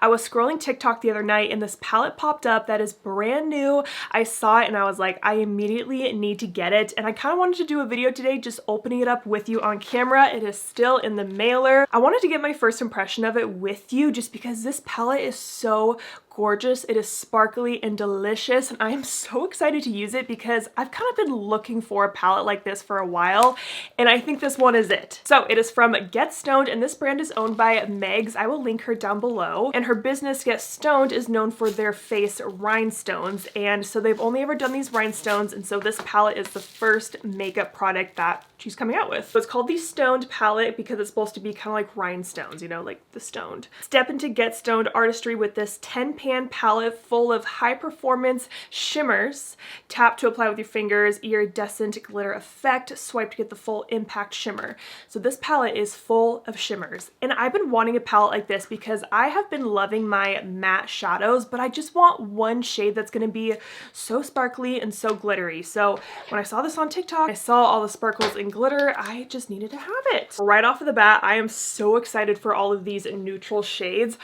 I was scrolling TikTok the other night and this palette popped up that is brand new. I saw it and I was like, I immediately need to get it. And I kind of wanted to do a video today just opening it up with you on camera. It is still in the mailer. I wanted to get my first impression of it with you just because this palette is so gorgeous. It is sparkly and delicious and I am so excited to use it because I've kind of been looking for a palette like this for a while and I think this one is it. So it is from Get Stoned and this brand is owned by Megs. I will link her down below, and her business Get Stoned is known for their face rhinestones, and so they've only ever done these rhinestones, and so this palette is the first makeup product that she's coming out with. So it's called the Stoned palette because it's supposed to be kind of like rhinestones, you know, like the stoned. Step into Get Stoned artistry with this 10-pan palette full of high performance shimmers. Tap to apply with your fingers, iridescent glitter effect, swipe to get the full impact shimmer. So this palette is full of shimmers, and I've been wanting a palette like this because I have been loving my matte shadows, but I just want one shade that's going to be so sparkly and so glittery. So when I saw this on TikTok, I saw all the sparkles and glitter, I just needed to have it. Right off of the bat, I am so excited for all of these neutral shades.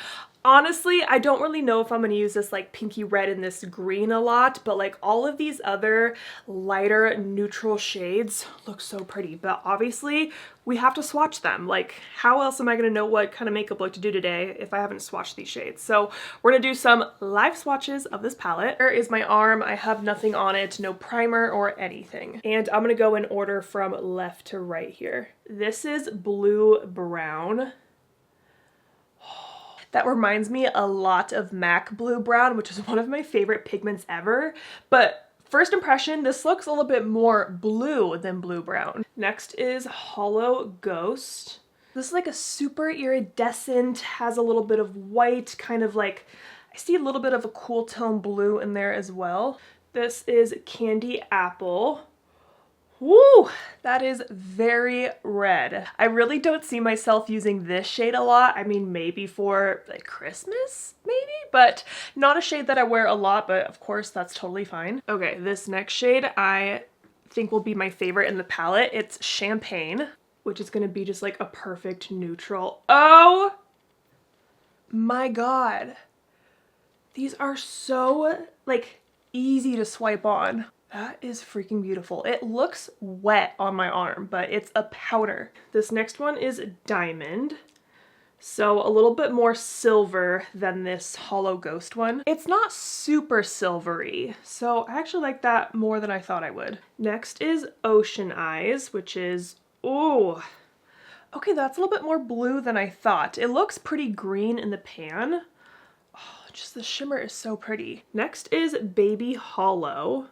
Honestly, I don't really know if I'm going to use this like pinky red and this green a lot, but like all of these other lighter neutral shades look so pretty. But obviously we have to swatch them. Like how else am I going to know what kind of makeup look to do today if I haven't swatched these shades? So we're going to do some live swatches of this palette. Here is my arm. I have nothing on it, no primer or anything. And I'm going to go in order from left to right here. This is Blue Brown. That reminds me a lot of MAC Blue Brown, which is one of my favorite pigments ever. But first impression, this looks a little bit more blue than Blue Brown. Next is Hollow Ghost. This is like a super iridescent, has a little bit of white, kind of like, I see a little bit of a cool tone blue in there as well. This is Candy Apple. Woo! That is very red. I really don't see myself using this shade a lot. I mean, maybe for like Christmas, maybe, but not a shade that I wear a lot, but of course that's totally fine. Okay, this next shade I think will be my favorite in the palette. It's Champagne, which is gonna be just like a perfect neutral. Oh my God. These are so like easy to swipe on. That is freaking beautiful. It looks wet on my arm, but it's a powder. This next one is Diamond. So a little bit more silver than this Hollow Ghost one. It's not super silvery, so I actually like that more than I thought I would. Next is Ocean Eyes, which is, ooh, okay, that's a little bit more blue than I thought. It looks pretty green in the pan. Oh, just the shimmer is so pretty. Next is Baby Hollow.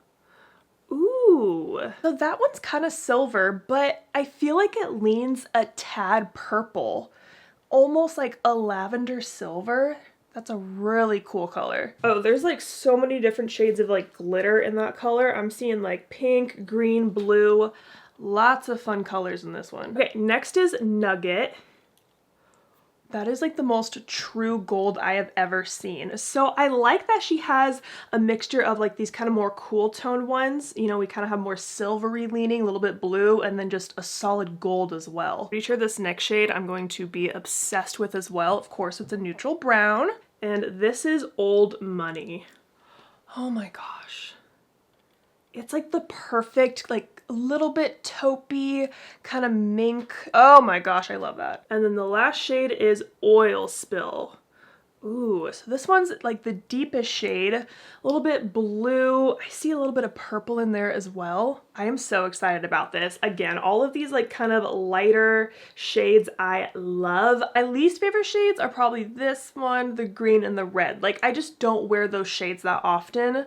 Ooh, so that one's kind of silver, but I feel like it leans a tad purple, almost like a lavender silver. That's a really cool color. Oh, there's like so many different shades of like glitter in that color. I'm seeing like pink, green, blue, lots of fun colors in this one. Okay, next is Nugget. That is like the most true gold I have ever seen. So I like that she has a mixture of like these kind of more cool toned ones. You know, we kind of have more silvery leaning, a little bit blue, and then just a solid gold as well. Pretty sure this next shade I'm going to be obsessed with as well. Of course, it's a neutral brown. And this is Old Money. Oh my gosh. It's like the perfect, like a little bit taupey, kind of mink. Oh my gosh, I love that. And then the last shade is Oil Spill. Ooh, so this one's like the deepest shade, a little bit blue. I see a little bit of purple in there as well. I am so excited about this. Again, all of these like kind of lighter shades I love. My least favorite shades are probably this one, the green and the red. Like I just don't wear those shades that often.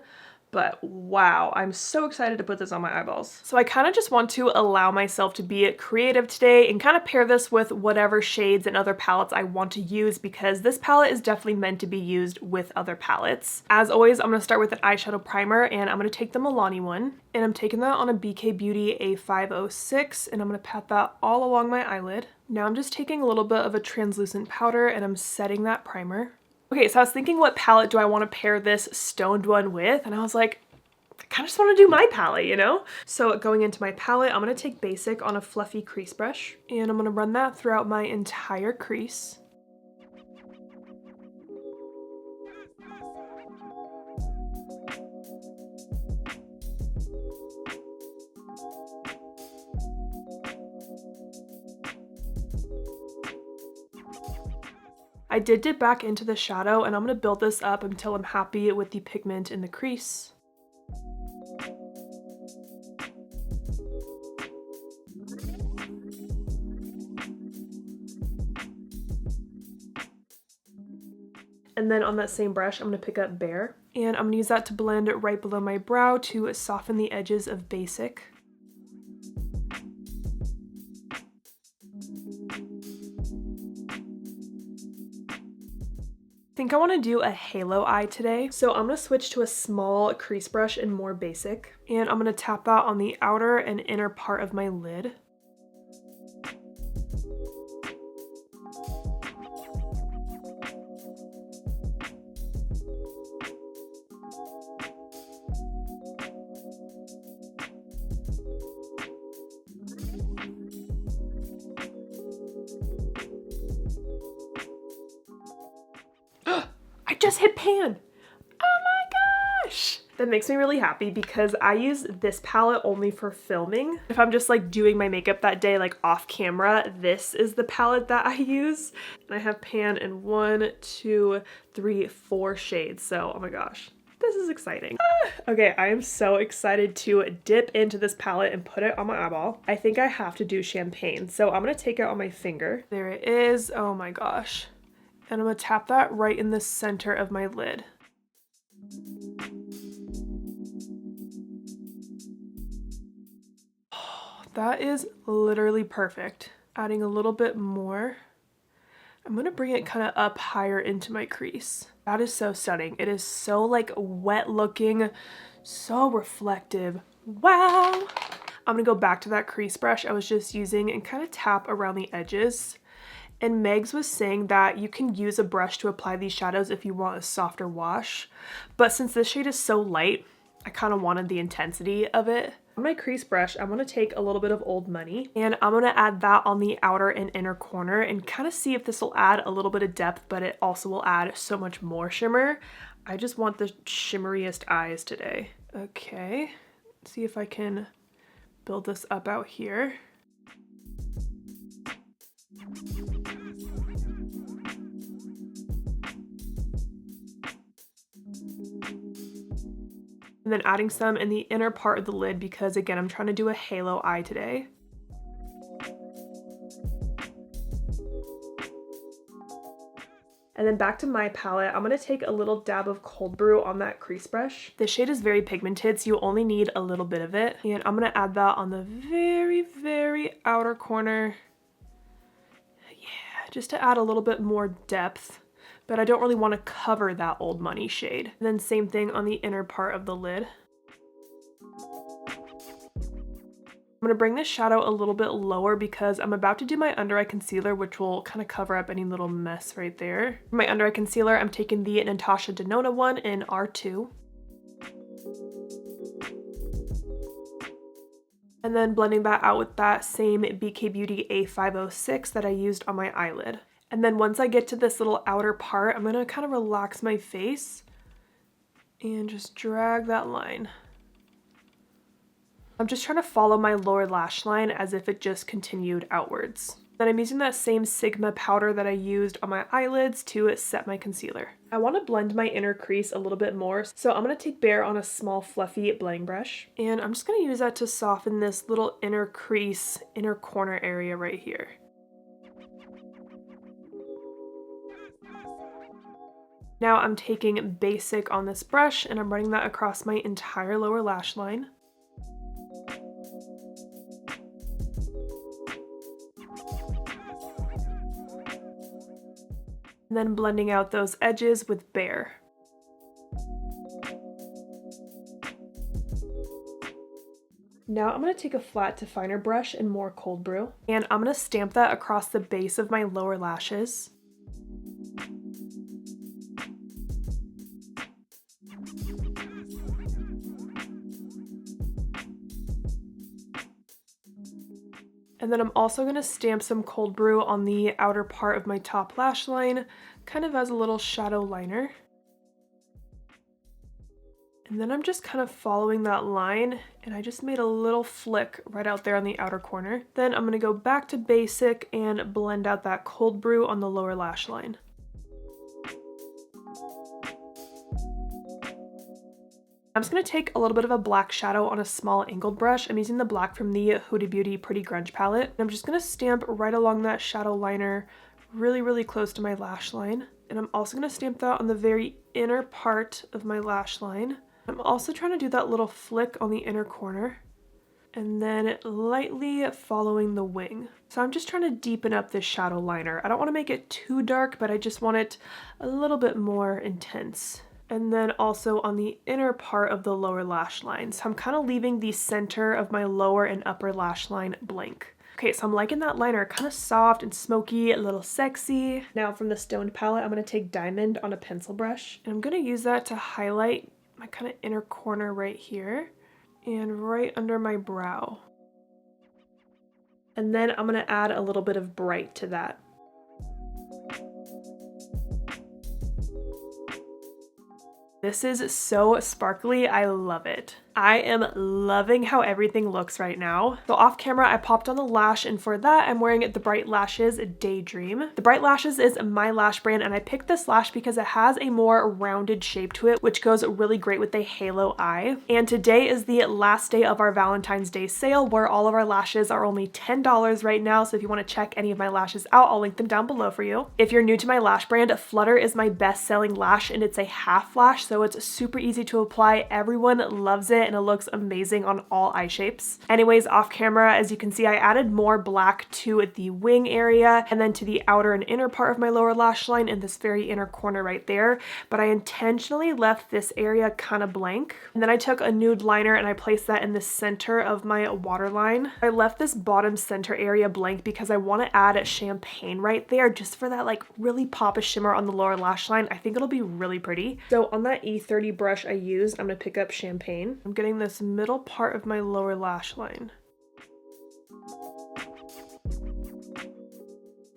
But wow, I'm so excited to put this on my eyeballs. So I kind of just want to allow myself to be creative today and kind of pair this with whatever shades and other palettes I want to use because this palette is definitely meant to be used with other palettes. As always, I'm going to start with an eyeshadow primer and I'm going to take the Milani one. And I'm taking that on a Beauty A506 and I'm going to pat that all along my eyelid. Now I'm just taking a little bit of a translucent powder and I'm setting that primer. Okay, so I was thinking what palette do I want to pair this Stoned one with? And I was like, I kind of just want to do my palette, you know? So going into my palette, I'm going to take Basic on a fluffy crease brush. And I'm going to run that throughout my entire crease. I did dip back into the shadow, and I'm going to build this up until I'm happy with the pigment in the crease. And then on that same brush, I'm going to pick up Bare, and I'm going to use that to blend right below my brow to soften the edges of Basic. I think I want to do a halo eye today, so I'm going to switch to a small crease brush and more Basic, and I'm going to tap that on the outer and inner part of my lid. I just hit pan! Oh my gosh! That makes me really happy because I use this palette only for filming. If I'm just like doing my makeup that day, like off camera, this is the palette that I use. And I have pan in 1, 2, 3, 4 shades, so oh my gosh. This is exciting. Okay, I am so excited to dip into this palette and put it on my eyeball. I think I have to do champagne, so I'm gonna take it on my finger. There it is, oh my gosh. And I'm gonna tap that right in the center of my lid. Oh, that is literally perfect. Adding a little bit more. I'm gonna bring it kind of up higher into my crease. That is so stunning. It is so like wet looking, so reflective. Wow! I'm gonna go back to that crease brush I was just using and kind of tap around the edges. And Megs was saying that you can use a brush to apply these shadows if you want a softer wash. But since this shade is so light, I kind of wanted the intensity of it. On my crease brush, I'm going to take a little bit of Old Money and I'm going to add that on the outer and inner corner and kind of see if this will add a little bit of depth, but it also will add so much more shimmer. I just want the shimmeriest eyes today. Okay, let's see if I can build this up out here. And then adding some in the inner part of the lid because again, I'm trying to do a halo eye today. And then back to my palette, I'm gonna take a little dab of Cold Brew on that crease brush. This shade is very pigmented, so you only need a little bit of it. And I'm gonna add that on the very, very outer corner. Yeah, just to add a little bit more depth. But I don't really want to cover that Old Money shade. And then same thing on the inner part of the lid. I'm going to bring this shadow a little bit lower because I'm about to do my under eye concealer, which will kind of cover up any little mess right there. For my under eye concealer, I'm taking the Natasha Denona one in R2. And then blending that out with that same Beauty A506 that I used on my eyelid. And then once I get to this little outer part, I'm gonna kind of relax my face and just drag that line. I'm just trying to follow my lower lash line as if it just continued outwards. Then I'm using that same Sigma powder that I used on my eyelids to set my concealer. I want to blend my inner crease a little bit more, so I'm going to take Bare on a small fluffy blending brush. And I'm just going to use that to soften this little inner crease, inner corner area right here. Now I'm taking Basic on this brush and I'm running that across my entire lower lash line. And then blending out those edges with Bare. Now I'm going to take a flat to finer brush and more Cold Brew. And I'm going to stamp that across the base of my lower lashes. And then I'm also going to stamp some Cold Brew on the outer part of my top lash line, kind of as a little shadow liner. And then I'm just kind of following that line, and I just made a little flick right out there on the outer corner. Then I'm going to go back to Basic and blend out that Cold Brew on the lower lash line. I'm just going to take a little bit of a black shadow on a small angled brush. I'm using the black from the Huda Beauty Pretty Grunge palette. I'm just going to stamp right along that shadow liner really close to my lash line. And I'm also going to stamp that on the very inner part of my lash line. I'm also trying to do that little flick on the inner corner and then lightly following the wing. So I'm just trying to deepen up this shadow liner. I don't want to make it too dark, but I just want it a little bit more intense. And then also on the inner part of the lower lash line. So I'm kind of leaving the center of my lower and upper lash line blank. Okay, so I'm liking that liner, kind of soft and smoky, a little sexy. Now from the Stoned palette, I'm going to take Diamond on a pencil brush. And I'm going to use that to highlight my kind of inner corner right here and right under my brow. And then I'm going to add a little bit of bright to that. This is so sparkly, I love it. I am loving how everything looks right now. So off camera, I popped on the lash, and for that, I'm wearing the Bright Lashes Daydream. The Bright Lashes is my lash brand, and I picked this lash because it has a more rounded shape to it, which goes really great with a halo eye. And today is the last day of our Valentine's Day sale, where all of our lashes are only $10 right now. So if you want to check any of my lashes out, I'll link them down below for you. If you're new to my lash brand, Flutter is my best-selling lash, and it's a half lash, so it's super easy to apply. Everyone loves it, and it looks amazing on all eye shapes. Anyways, off camera, as you can see, I added more black to the wing area and then to the outer and inner part of my lower lash line in this very inner corner right there. But I intentionally left this area kind of blank. And then I took a nude liner and I placed that in the center of my waterline. I left this bottom center area blank because I want to add champagne right there just for that like really pop of shimmer on the lower lash line. I think it'll be really pretty. So on that E30 brush I used, I'm going to pick up champagne. I'm getting this middle part of my lower lash line.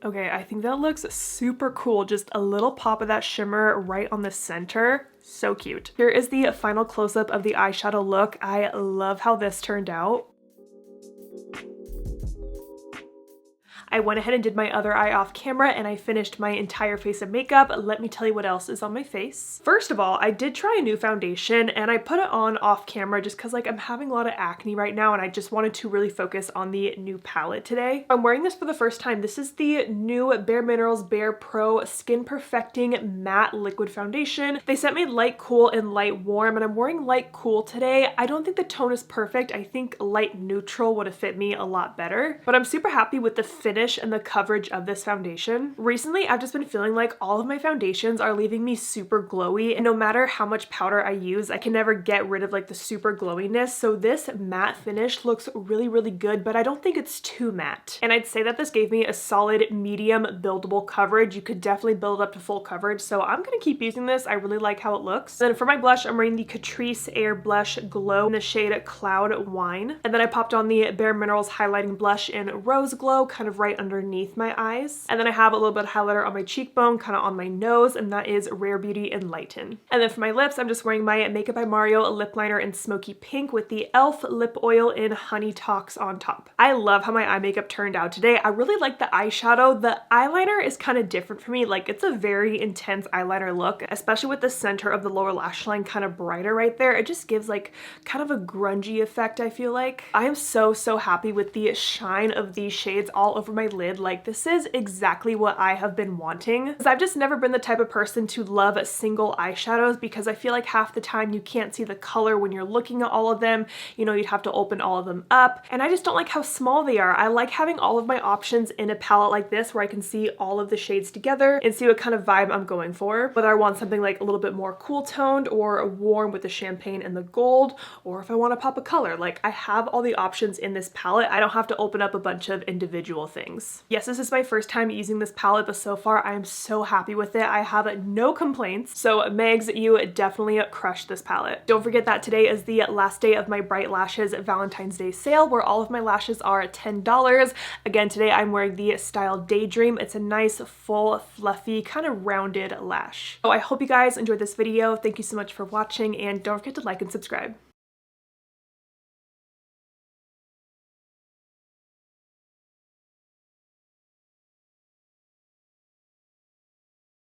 Okay, I think that looks super cool. Just a little pop of that shimmer right on the center. So cute. Here is the final close-up of the eyeshadow look. I love how this turned out. I went ahead and did my other eye off camera and I finished my entire face of makeup. Let me tell you what else is on my face. First of all, I did try a new foundation and I put it on off camera just because like I'm having a lot of acne right now and I just wanted to really focus on the new palette today. I'm wearing this for the first time. This is the new bareMinerals Bare Pro Skin Perfecting Matte Liquid Foundation. They sent me light cool and light warm and I'm wearing light cool today. I don't think the tone is perfect. I think light neutral would have fit me a lot better, but I'm super happy with the finish and the coverage of this foundation. Recently, I've just been feeling like all of my foundations are leaving me super glowy, and no matter how much powder I use, I can never get rid of like the super glowiness. So this matte finish looks really good, but I don't think it's too matte. And I'd say that this gave me a solid medium buildable coverage. You could definitely build up to full coverage, so I'm gonna keep using this. I really like how it looks. Then for my blush, I'm wearing the Catrice Air Blush Glow in the shade Cloud Wine. And then I popped on the bareMinerals highlighting blush in Rose Glow, kind of right underneath my eyes. And then I have a little bit of highlighter on my cheekbone, kind of on my nose, and that is Rare Beauty Enlighten. And then for my lips, I'm just wearing my Makeup by Mario lip liner in Smoky Pink with the e.l.f. lip oil in Honey Talks on top. I love how my eye makeup turned out today. I really like the eyeshadow. The eyeliner is kind of different for me. Like it's a very intense eyeliner look, especially with the center of the lower lash line kind of brighter right there. It just gives like kind of a grungy effect, I feel like. I am so happy with the shine of these shades all over my lid. Like this is exactly what I have been wanting, because I've just never been the type of person to love single eyeshadows because I feel like half the time you can't see the color when you're looking at all of them. You know, you'd have to open all of them up, and I just don't like how small they are. I like having all of my options in a palette like this where I can see all of the shades together and see what kind of vibe I'm going for, whether I want something like a little bit more cool toned or warm with the champagne and the gold, or if I want to pop a color. Like I have all the options in this palette. I don't have to open up a bunch of individual things. Yes, this is my first time using this palette, but so far I am so happy with it. I have no complaints. So Megs, you definitely crushed this palette. Don't forget that today is the last day of my Bright Lashes Valentine's Day sale, where all of my lashes are $10. Again, today I'm wearing the style Daydream. It's a nice, full, fluffy, kind of rounded lash. So I hope you guys enjoyed this video. Thank you so much for watching, and don't forget to like and subscribe.